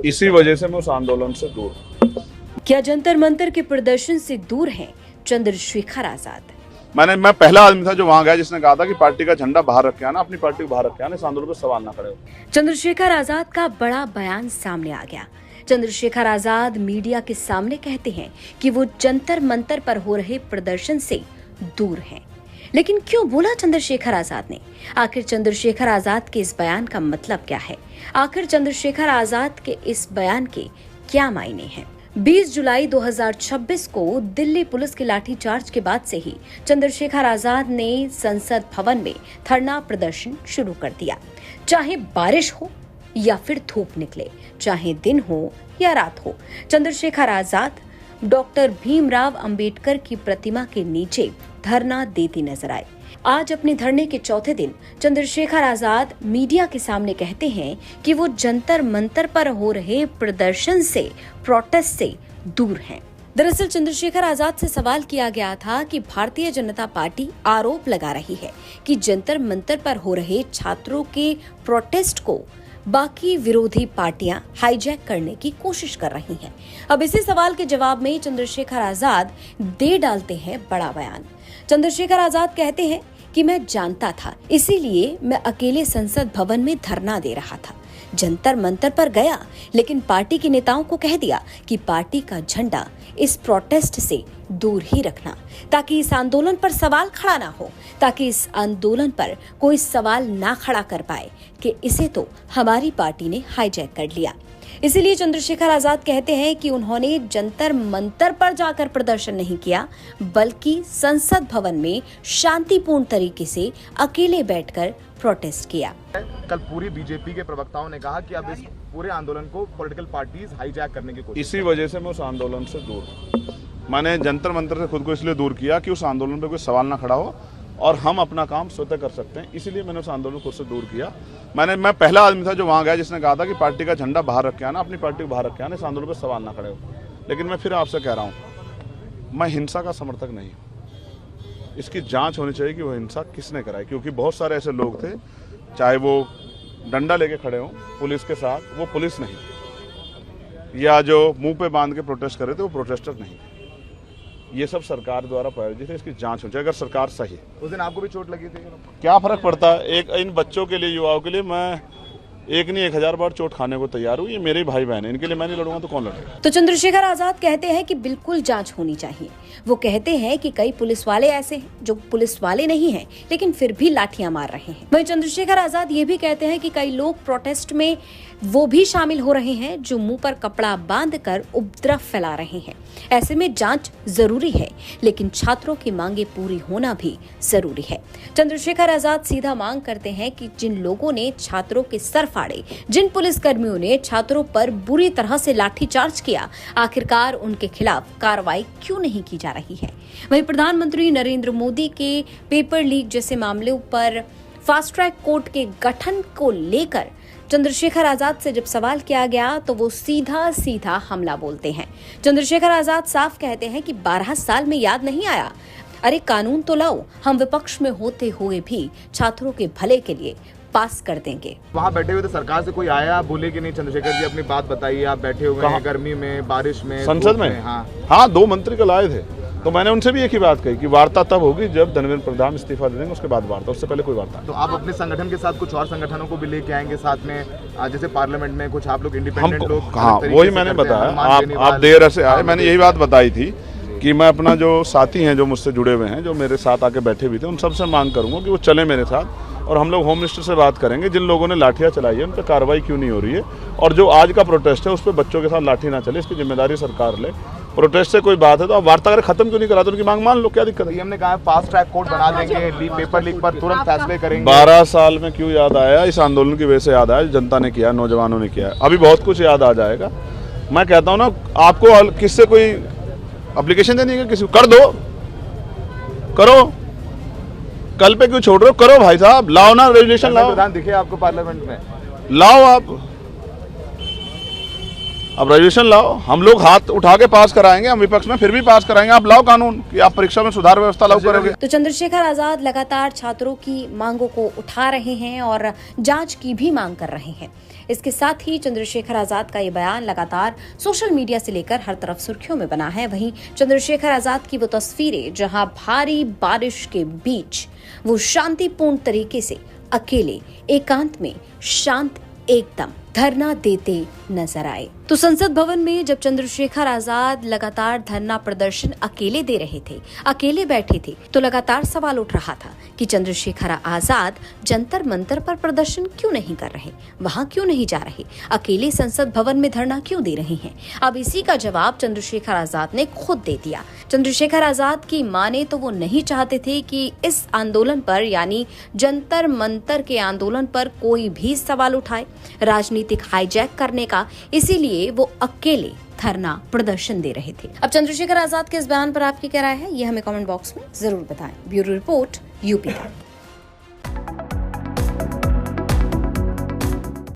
इसी वजह से मैं उस आंदोलन से दूर हूं। क्या जंतर मंतर के प्रदर्शन से दूर हैं चंद्रशेखर आजाद? मैं पहला आदमी था जो वहां गया जिसने कहा था कि पार्टी का झंडा बाहर रख के आना, अपनी पार्टी को बाहर रख के आना, इस आंदोलन पर सवाल ना खड़े हो। चंद्रशेखर आजाद का बड़ा बयान सामने आ गया। चंद्रशेखर आजाद मीडिया के सामने कहते हैं कि वो जंतर मंतर पर हो रहे प्रदर्शन से दूर हैं। लेकिन क्यों बोला चंद्रशेखर आजाद ने? आखिर चंद्रशेखर आजाद के इस बयान का मतलब क्या है? आखिर चंद्रशेखर आजाद के इस बयान के क्या मायने हैं? 20 जुलाई 2026 को दिल्ली पुलिस के लाठीचार्ज के बाद से ही चंद्रशेखर आजाद ने संसद भवन में धरना प्रदर्शन शुरू कर दिया। चाहे बारिश हो या फिर धूप निकले, चाहे दिन हो या रात हो, चंद्रशेखर आजाद डॉक्टर भीमराव अंबेडकर की प्रतिमा के नीचे धरना देती नजर आए। आज अपने धरने के चौथे दिन चंद्रशेखर आजाद मीडिया के सामने कहते हैं कि वो जंतर मंतर पर हो रहे प्रदर्शन से, प्रोटेस्ट से दूर हैं। दरअसल चंद्रशेखर आजाद से सवाल किया गया था कि भारतीय जनता पार्टी आरोप लगा रही है कि जंतर मंतर पर हो रहे छात्रों के प्रोटेस्ट को बाकी विरोधी पार्टियां हाईजैक करने की कोशिश कर रही हैं। अब इसी सवाल के जवाब में चंद्रशेखर आजाद दे डालते हैं बड़ा बयान। चंद्रशेखर आजाद कहते हैं कि मैं जानता था, इसीलिए मैं अकेले संसद भवन में धरना दे रहा था। जंतर मंतर पर गया, लेकिन पार्टी के नेताओं को कह दिया कि पार्टी का झंडा इस प्रोटेस्ट से दूर ही रखना, ताकि इस आंदोलन पर सवाल खड़ा ना हो, ताकि इस आंदोलन पर कोई सवाल ना खड़ा कर पाए कि इसे तो हमारी पार्टी ने हाईजैक कर लिया। इसीलिए चंद्रशेखर आजाद कहते हैं कि उन्होंने जंतर मंतर पर जाकर प्रदर्शन नहीं किया, बल्कि संसद भवन में शांतिपूर्ण तरीके से अकेले बैठकर प्रोटेस्ट किया। कल पूरी बीजेपी के प्रवक्ताओं ने कहा कि अब इस पूरे आंदोलन को पॉलिटिकल पार्टीज हाईजैक करने की कोशिश। इसी वजह से मैं उस आंदोलन से दूर हूं। मैंने जंतर मंतर से खुद को इसलिए दूर किया कि उस आंदोलन पर कोई सवाल ना खड़ा हो और हम अपना काम स्वतः कर सकते हैं। इसीलिए मैंने उस आंदोलन को खुद से दूर किया। मैं पहला आदमी था जो वहां गया जिसने कहा था कि पार्टी का झंडा बाहर रख के आना, अपनी पार्टी को बाहर रख के आना, इस आंदोलन पर सवाल ना खड़े हो। लेकिन मैं फिर आपसे कह रहा हूं, मैं हिंसा का समर्थक नहीं हूं। इसकी जांच होनी चाहिए कि वो हिंसा किसने कराई, क्योंकि बहुत सारे ऐसे लोग थे, चाहे वो डंडा लेके खड़े हों पुलिस के साथ, वो पुलिस नहीं, या जो मुंह पे बांध के प्रोटेस्ट कर रहे थे वो प्रोटेस्टर नहीं। ये सब सरकार द्वारा प्रायोजित है, इसकी जांच हो जाए। अगर सरकार सही है, उस दिन आपको भी चोट लगी थी, क्या फर्क पड़ता है? एक इन बच्चों के लिए, युवाओं के लिए मैं एक नहीं 1000 बार चोट खाने को तैयार हूँ। ये मेरे भाई बहन है, इनके लिए मैं नहीं लड़ूंगा तो कौन लड़ेगा? तो चंद्रशेखर आजाद कहते हैं कि बिल्कुल जांच होनी चाहिए। वो कहते हैं कि कई पुलिस वाले ऐसे हैं जो पुलिस वाले नहीं हैं, लेकिन फिर भी लाठियां मार रहे हैं। वहीं चंद्रशेखर आजाद ये भी कहते हैं कि कई लोग प्रोटेस्ट में वो भी शामिल हो रहे हैं जो मुंह पर कपड़ा बांधकर उपद्रव फैला रहे हैं। ऐसे में जांच जरूरी है, लेकिन छात्रों की मांगे पूरी होना भी जरूरी है। चंद्रशेखर आजाद सीधा मांग करते हैं कि जिन लोगों ने छात्रों के सर फाड़े, जिन पुलिसकर्मियों ने छात्रों पर बुरी तरह से लाठीचार्ज किया, आखिरकार उनके खिलाफ कार्रवाई क्यों नहीं की जा रही है? वहीं प्रधानमंत्री नरेंद्र मोदी के पेपर लीक जैसे मामलों पर फास्ट ट्रैक कोर्ट के गठन को लेकर चंद्रशेखर आजाद से जब सवाल किया गया तो वो सीधा सीधा हमला बोलते हैं। चंद्रशेखर आजाद साफ कहते हैं कि 12 साल में याद नहीं आया, अरे कानून तो लाओ, हम विपक्ष में होते हुए भी छात्रों के भले के लिए पास कर देंगे। वहाँ बैठे हुए थे, सरकार से कोई आया, बोले कि नहीं चंद्रशेखर जी अपनी बात बताइए, आप बैठे हुए हैं गर्मी में, बारिश में, संसद में? हाँ, 2 मंत्री कल आए थे, तो मैंने उनसे भी एक ही बात कही कि वार्ता तब होगी जब धर्मेंद्र प्रधान इस्तीफा दे देंगे, उसके बाद वार्ता, उससे पहले कोई वार्ता। तो आप अपने संगठन के साथ कुछ और संगठनों को भी लेके आएंगे साथ में, जैसे पार्लियामेंट में कुछ आप लोग इंडिपेंडेंट लोग? हाँ, वही मैंने बताया, आप देर से आए, मैंने यही बात बताई थी कि मैं अपना जो साथी हैं जो मुझसे जुड़े हुए हैं, जो मेरे साथ आके बैठे हुए थे, उन सबसे मांग करूंगा कि वो चले मेरे साथ और हम लोग होम मिनिस्टर से बात करेंगे। जिन लोगों ने लाठियां चलाई है उन पर कार्रवाई क्यों नहीं हो रही है, और जो आज का प्रोटेस्ट है उस पर बच्चों के साथ लाठी ना चले, इसकी जिम्मेदारी सरकार ले। प्रोटेस्ट से कोई बात है तो आप वार्ता करें, खत्म क्यों नहीं कराते? उनकी मांग मान लो, क्या दिक्कत है? हमने कहा फास्ट ट्रैक कोर्ट बना देंगे, पेपर लीक पर तुरंत फैसले करेंगे। 12 साल में क्यों याद आया? इस आंदोलन की वजह से याद आया, जनता ने किया, नौजवानों ने किया, अभी बहुत कुछ याद आ जाएगा। मैं कहता हूँ ना, आपको किससे कोई एप्लीकेशन देनी है, किसी को कर दो, करो, कल पे क्यों छोड़ रहे हो? करो भाई साहब, लाओ ना रेजुलेशन, लाओ। प्रधान दिखे आपको पार्लियामेंट में? लाओ आप, अब रेजुलेशन लाओ, हम लोग हाथ उठा के पास कराएंगे, हम विपक्ष में फिर भी पास कराएंगे। आप लाओ कानून कि आप परीक्षा में सुधार व्यवस्था लागू करोगे। तो चंद्रशेखर आजाद लगातार छात्रों की मांगों को उठा रहे हैं और जांच की भी मांग कर रहे हैं। इसके साथ ही चंद्रशेखर आजाद का ये बयान लगातार सोशल मीडिया से लेकर हर तरफ सुर्खियों में बना है। वहीं चंद्रशेखर आजाद की वो तस्वीरें जहां भारी बारिश के बीच वो शांतिपूर्ण तरीके से अकेले एकांत में शांत एकदम धरना देते नजर आए। तो संसद भवन में जब चंद्रशेखर आजाद लगातार धरना प्रदर्शन अकेले दे रहे थे, अकेले बैठे थे, तो लगातार सवाल उठ रहा था कि चंद्रशेखर आजाद जंतर मंतर पर प्रदर्शन क्यों नहीं कर रहे, वहां क्यों नहीं जा रहे, अकेले संसद भवन में धरना क्यों दे रहे हैं। अब इसी का जवाब चंद्रशेखर आजाद ने खुद दे दिया। चंद्रशेखर आजाद की माने तो वो नहीं चाहते थे कि इस आंदोलन पर यानी जंतर मंतर के आंदोलन पर कोई भी सवाल उठाए राजनीतिक हाईजैक करने का, इसीलिए वो अकेले धरना प्रदर्शन दे रहे थे। अब चंद्रशेखर आजाद के इस बयान पर आपकी क्या राय है, ये हमें कमेंट बॉक्स में जरूर बताएं। ब्यूरो रिपोर्ट यूपी तक।